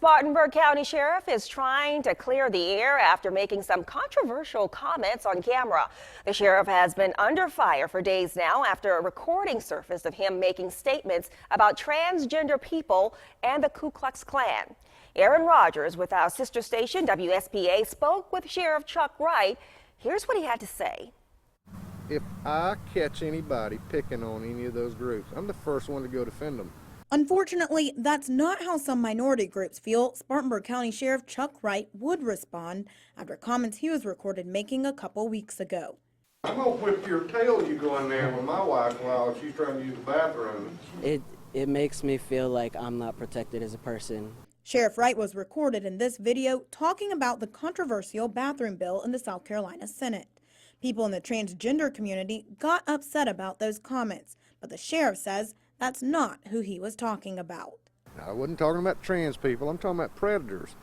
Spartanburg County Sheriff is trying to clear the air after making some controversial comments on camera. The sheriff has been under fire for days now after a recording surfaced of him making statements about transgender people and the Ku Klux Klan. Aaron Rogers with our sister station WSPA spoke with Sheriff Chuck Wright. Here's what he had to say. If I catch anybody picking on any of those groups, I'm the first one to go defend them. Unfortunately, that's not how some minority groups feel. Spartanburg County Sheriff Chuck Wright would respond after comments he was recorded making a couple weeks ago. I'm gonna whip your tail, you go in there with my wife while she's trying to use the bathroom. It makes me feel like I'm not protected as a person. Sheriff Wright was recorded in this video talking about the controversial bathroom bill in the South Carolina Senate. People in the transgender community got upset about those comments, but the sheriff says that's not who he was talking about. I wasn't talking about trans people, I'm talking about predators.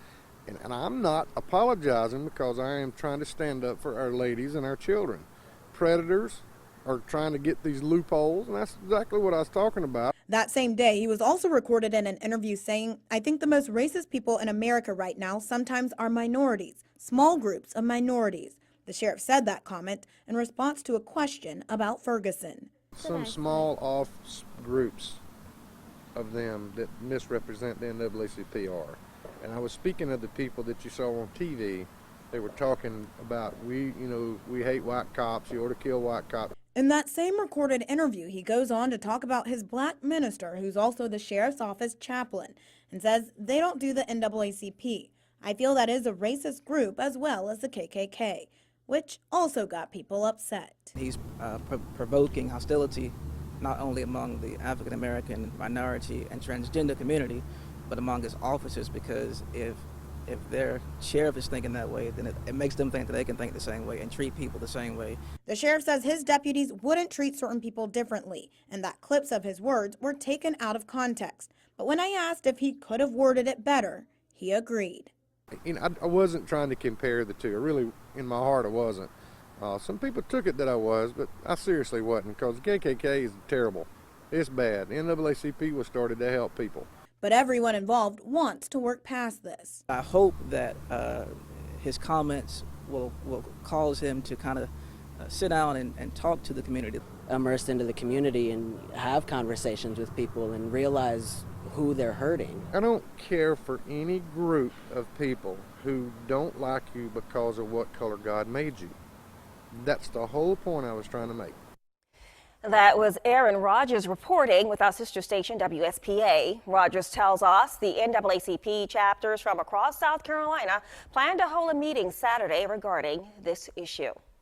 And I'm not apologizing because I am trying to stand up for our ladies and our children. Predators are trying to get these loopholes, and that's exactly what I was talking about. That same day, he was also recorded in an interview saying, "I think the most racist people in America right now sometimes are minorities, small groups of minorities." The sheriff said that comment in response to a question about Ferguson. Some small off groups of them that misrepresent the NAACP are. And I was speaking of the people that you saw on TV. They were talking about, we hate white cops, you ought to kill white cops. In that same recorded interview, he goes on to talk about his black minister, who's also the sheriff's office chaplain, and says they don't do the NAACP. I feel that is a racist group as well as the KKK, which also got people upset. He's provoking hostility not only among the African American minority and transgender community, but among his officers, because if their sheriff is thinking that way, then it makes them think that they can think the same way and treat people the same way. The sheriff says his deputies wouldn't treat certain people differently, and that clips of his words were taken out of context. But when I asked if he could have worded it better, he agreed. I wasn't trying to compare the two. I really, in my heart, I wasn't. Some people took it that I was, but I seriously wasn't, because the KKK is terrible. It's bad. The NAACP was started to help people. But everyone involved wants to work past this. I hope that his comments will cause him to kind of sit down and talk to the community. Immersed into the community and have conversations with people and realize who they're hurting. I don't care for any group of people who don't like you because of what color God made you. That's the whole point I was trying to make. That was Aaron Rogers reporting with our sister station WSPA. Rogers tells us the NAACP chapters from across South Carolina plan to hold a meeting Saturday regarding this issue.